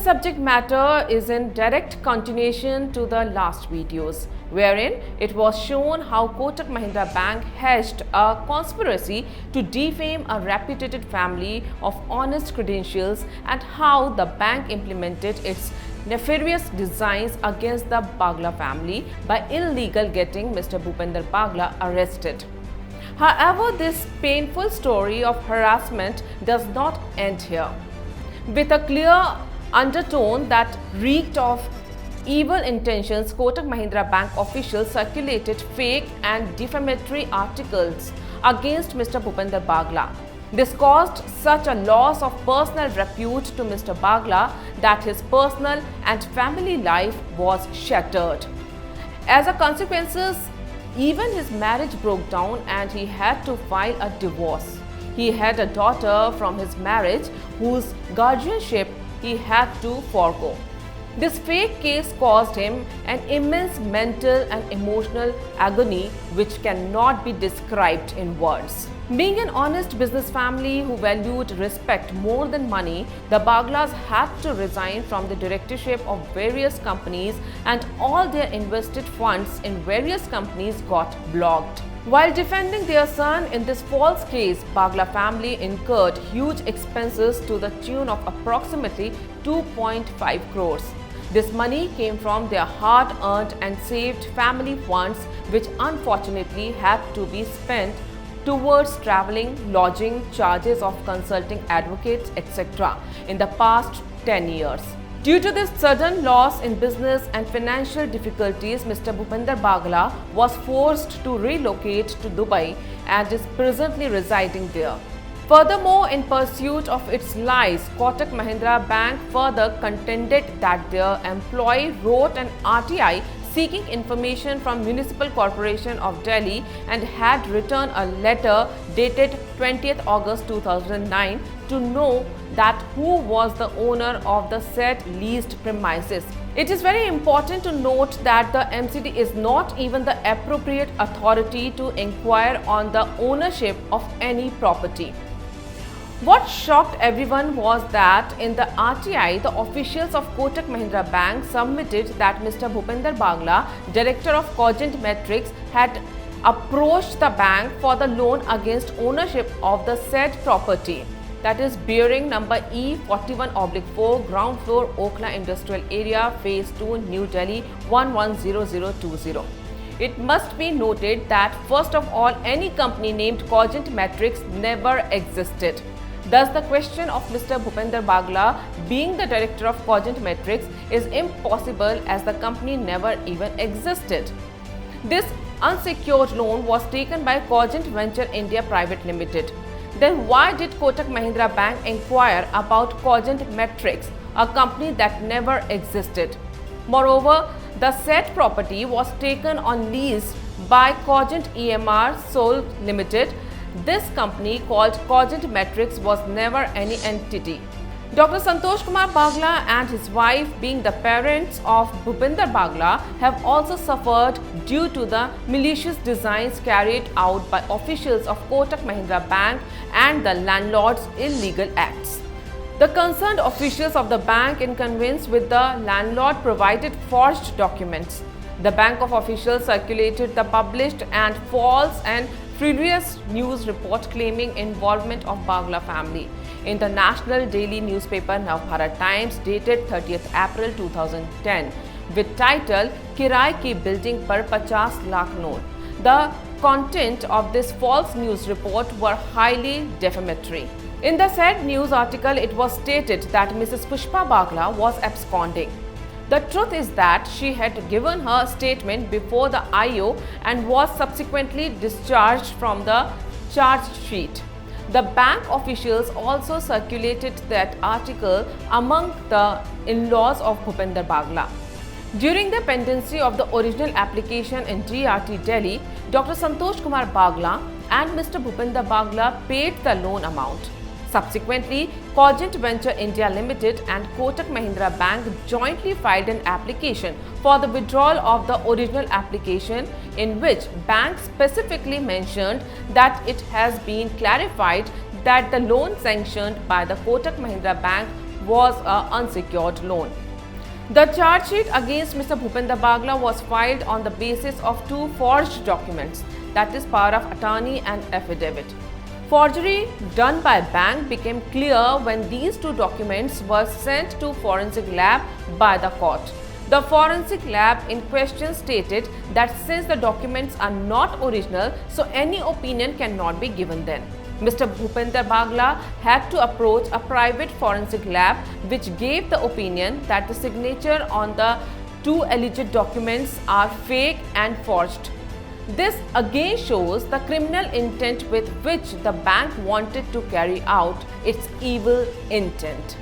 subject matter is in direct continuation to the last videos, wherein it was shown how Kotak Mahindra Bank hatched a conspiracy to defame a reputed family of honest credentials and how the bank implemented its nefarious designs against the Bagla family by illegal getting Mr. Bhupender Bagla arrested. However, this painful story of harassment does not end here. With a clear undertone that reeked of evil intentions, Kotak Mahindra Bank officials circulated fake and defamatory articles against Mr. Bhupender Bagla. This caused such a loss of personal repute to Mr. Bagla that his personal and family life was shattered. As a consequence, even his marriage broke down and he had to file a divorce. He had a daughter from his marriage whose guardianship he had to forego. This fake case caused him an immense mental and emotional agony which cannot be described in words. Being an honest business family who valued respect more than money, the Baglas had to resign from the directorship of various companies and all their invested funds in various companies got blocked. While defending their son in this false case, Bagla family incurred huge expenses to the tune of approximately 2.5 crores. This money came from their hard-earned and saved family funds, which unfortunately had to be spent towards traveling, lodging, charges of consulting advocates, etc. in the past 10 years. Due to this sudden loss in business and financial difficulties, Mr. Bhupender Bagla was forced to relocate to Dubai and is presently residing there. Furthermore, in pursuit of its lies, Kotak Mahindra Bank further contended that their employee wrote an RTI seeking information from Municipal Corporation of Delhi and had written a letter dated 20th August 2009 to know that who was the owner of the said leased premises. It is very important to note that the MCD is not even the appropriate authority to inquire on the ownership of any property. What shocked everyone was that in the RTI, the officials of Kotak Mahindra Bank submitted that Mr. Bhupender Bagla, director of Cogent Metrics, had approached the bank for the loan against ownership of the said property, that is bearing number E41/4, ground floor, Okhla Industrial Area, Phase 2, New Delhi 110020. It must be noted that first of all, any company named Cogent Metrics never existed. Thus, the question of Mr. Bhupender Bagla being the director of Cogent Metrics is impossible as the company never even existed. This unsecured loan was taken by Cogent Venture India Private Limited. Then why did Kotak Mahindra Bank inquire about Cogent Metrics, a company that never existed? Moreover, the said property was taken on lease by Cogent EMR Sole Limited. This company called Cogent Metrics was never any entity. Dr. Santosh Kumar Bagla and his wife, being the parents of Bhupender Bagla, have also suffered due to the malicious designs carried out by officials of Kotak Mahindra Bank and the landlord's illegal acts. The concerned officials of the bank, in connivance with the landlord, provided forged documents. The bank of officials circulated the published and false and frivolous news report claiming involvement of Bagla family in the national daily newspaper Navbharat Times dated 30th April 2010 with title Kirai ki building par 50 lakh loan. The content of this false news report were highly defamatory. In the said news article, it was stated that Mrs. Pushpa Bagla was absconding. The truth is that she had given her statement before the IO and was subsequently discharged from the charge sheet. The bank officials also circulated that article among the in-laws of Bhupender Bagla. During the pendency of the original application in DRT Delhi, Dr. Santosh Kumar Bagla and Mr. Bhupender Bagla paid the loan amount. Subsequently, Cogent Venture India Limited and Kotak Mahindra Bank jointly filed an application for the withdrawal of the original application, in which bank specifically mentioned that it has been clarified that the loan sanctioned by the Kotak Mahindra Bank was an unsecured loan. The charge sheet against Mr. Bhupender Bagla was filed on the basis of two forged documents, that is power of attorney and affidavit. Forgery done by bank became clear when these two documents were sent to forensic lab by the court. The forensic lab in question stated that since the documents are not original, so any opinion cannot be given then. Mr. Bhupender Bagla had to approach a private forensic lab which gave the opinion that the signature on the two alleged documents are fake and forged. This again shows the criminal intent with which the bank wanted to carry out its evil intent.